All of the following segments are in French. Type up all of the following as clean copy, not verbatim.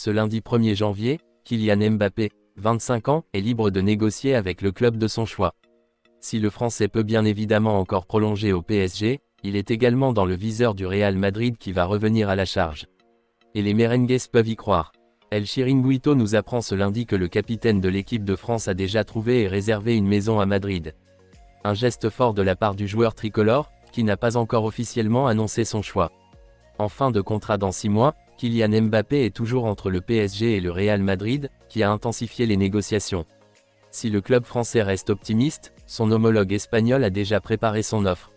Ce lundi 1er janvier, Kylian Mbappé, 25 ans, est libre de négocier avec le club de son choix. Si le Français peut bien évidemment encore prolonger au PSG, il est également dans le viseur du Real Madrid qui va revenir à la charge. Et les merengues peuvent y croire. El Chiringuito nous apprend ce lundi que le capitaine de l'équipe de France a déjà trouvé et réservé une maison à Madrid. Un geste fort de la part du joueur tricolore, qui n'a pas encore officiellement annoncé son choix. En fin de contrat dans 6 mois, Kylian Mbappé est toujours entre le PSG et le Real Madrid, qui a intensifié les négociations. Si le club français reste optimiste, son homologue espagnol a déjà préparé son offre.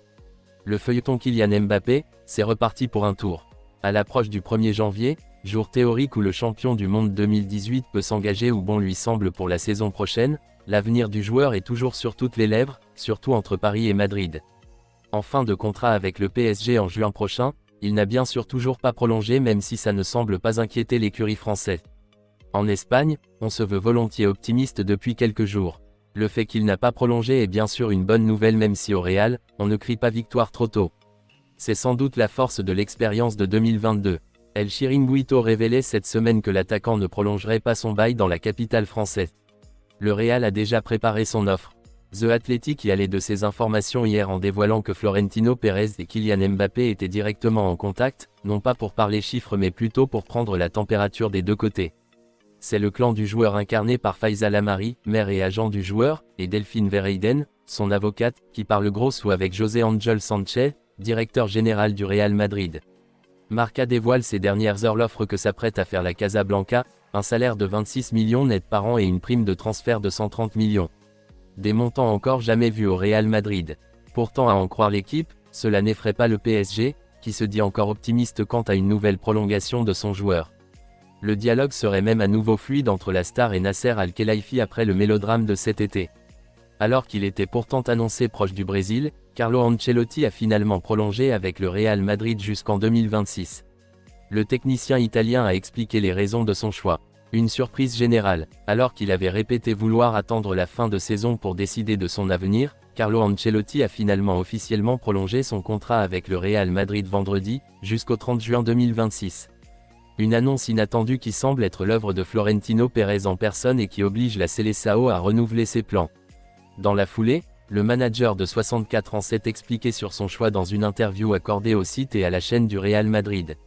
Le feuilleton Kylian Mbappé, c'est reparti pour un tour. À l'approche du 1er janvier, jour théorique où le champion du monde 2018 peut s'engager où bon lui semble pour la saison prochaine, l'avenir du joueur est toujours sur toutes les lèvres, surtout entre Paris et Madrid. En fin de contrat avec le PSG en juin prochain, il n'a bien sûr toujours pas prolongé même si ça ne semble pas inquiéter l'écurie française. En Espagne, on se veut volontiers optimiste depuis quelques jours. Le fait qu'il n'a pas prolongé est bien sûr une bonne nouvelle même si au Real, on ne crie pas victoire trop tôt. C'est sans doute la force de l'expérience de 2022. El Chiringuito révélait cette semaine que l'attaquant ne prolongerait pas son bail dans la capitale française. Le Real a déjà préparé son offre. The Athletic y allait de ses informations hier en dévoilant que Florentino Pérez et Kylian Mbappé étaient directement en contact, non pas pour parler chiffres mais plutôt pour prendre la température des deux côtés. C'est le clan du joueur incarné par Faisal Amari, mère et agent du joueur, et Delphine Verheyden, son avocate, qui parle gros ou avec José Ángel Sánchez, directeur général du Real Madrid. Marca dévoile ces dernières heures l'offre que s'apprête à faire la Casablanca, un salaire de 26 millions net par an et une prime de transfert de 130 millions. Des montants encore jamais vus au Real Madrid. Pourtant à en croire l'équipe, cela n'effraie pas le PSG, qui se dit encore optimiste quant à une nouvelle prolongation de son joueur. Le dialogue serait même à nouveau fluide entre la star et Nasser Al-Khelaifi après le mélodrame de cet été. Alors qu'il était pourtant annoncé proche du Brésil, Carlo Ancelotti a finalement prolongé avec le Real Madrid jusqu'en 2026. Le technicien italien a expliqué les raisons de son choix. Une surprise générale, alors qu'il avait répété vouloir attendre la fin de saison pour décider de son avenir, Carlo Ancelotti a finalement officiellement prolongé son contrat avec le Real Madrid vendredi, jusqu'au 30 juin 2026. Une annonce inattendue qui semble être l'œuvre de Florentino Pérez en personne et qui oblige la Seleção à renouveler ses plans. Dans la foulée, le manager de 64 ans s'est expliqué sur son choix dans une interview accordée au site et à la chaîne du Real Madrid.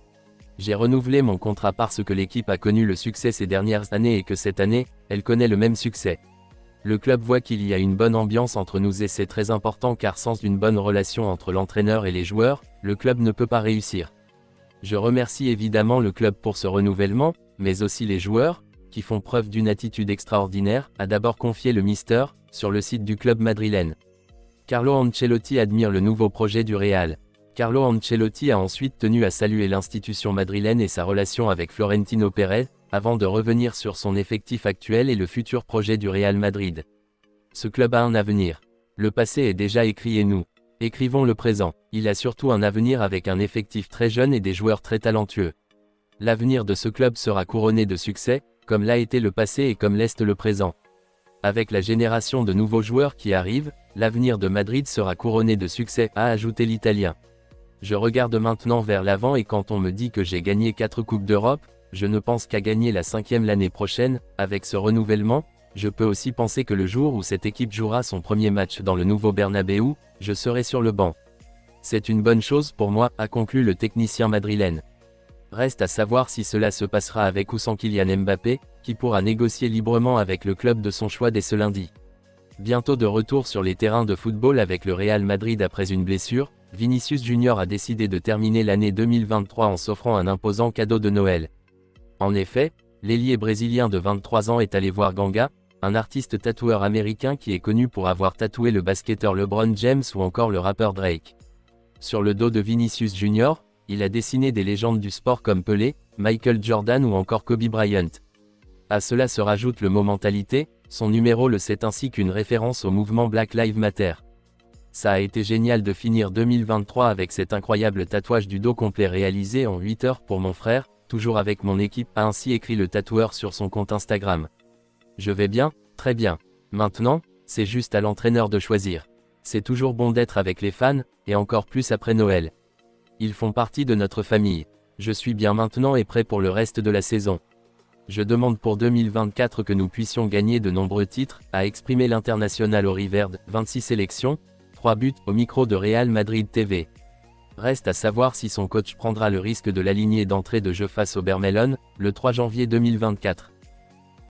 J'ai renouvelé mon contrat parce que l'équipe a connu le succès ces dernières années et que cette année, elle connaît le même succès. Le club voit qu'il y a une bonne ambiance entre nous et c'est très important car sans une bonne relation entre l'entraîneur et les joueurs, le club ne peut pas réussir. Je remercie évidemment le club pour ce renouvellement, mais aussi les joueurs, qui font preuve d'une attitude extraordinaire, a d'abord confié le Mister, sur le site du club madrilène. Carlo Ancelotti admire le nouveau projet du Real. Carlo Ancelotti a ensuite tenu à saluer l'institution madrilène et sa relation avec Florentino Pérez, avant de revenir sur son effectif actuel et le futur projet du Real Madrid. Ce club a un avenir. Le passé est déjà écrit et nous écrivons le présent. Il a surtout un avenir avec un effectif très jeune et des joueurs très talentueux. L'avenir de ce club sera couronné de succès, comme l'a été le passé et comme l'est le présent. Avec la génération de nouveaux joueurs qui arrivent, l'avenir de Madrid sera couronné de succès, a ajouté l'Italien. Je regarde maintenant vers l'avant et quand on me dit que j'ai gagné 4 Coupes d'Europe, je ne pense qu'à gagner la 5e l'année prochaine. Avec ce renouvellement, je peux aussi penser que le jour où cette équipe jouera son premier match dans le nouveau Bernabéu, je serai sur le banc. C'est une bonne chose pour moi, a conclu le technicien madrilène. Reste à savoir si cela se passera avec ou sans Kylian Mbappé, qui pourra négocier librement avec le club de son choix dès ce lundi. Bientôt de retour sur les terrains de football avec le Real Madrid après une blessure, Vinicius Junior a décidé de terminer l'année 2023 en s'offrant un imposant cadeau de Noël. En effet, l'ailier brésilien de 23 ans est allé voir Ganga, un artiste tatoueur américain qui est connu pour avoir tatoué le basketteur LeBron James ou encore le rappeur Drake. Sur le dos de Vinicius Junior, il a dessiné des légendes du sport comme Pelé, Michael Jordan ou encore Kobe Bryant. À cela se rajoute le mot mentalité, son numéro le sait ainsi qu'une référence au mouvement Black Lives Matter. Ça a été génial de finir 2023 avec cet incroyable tatouage du dos complet réalisé en 8 heures pour mon frère, toujours avec mon équipe, a ainsi écrit le tatoueur sur son compte Instagram. Je vais bien, très bien. Maintenant, c'est juste à l'entraîneur de choisir. C'est toujours bon d'être avec les fans, et encore plus après Noël. Ils font partie de notre famille. Je suis bien maintenant et prêt pour le reste de la saison. Je demande pour 2024 que nous puissions gagner de nombreux titres, a exprimé l'international Ori Verde, 26 sélections, 3 buts, au micro de Real Madrid TV. Reste à savoir si son coach prendra le risque de l'aligner d'entrée de jeu face au Bermelone, le 3 janvier 2024.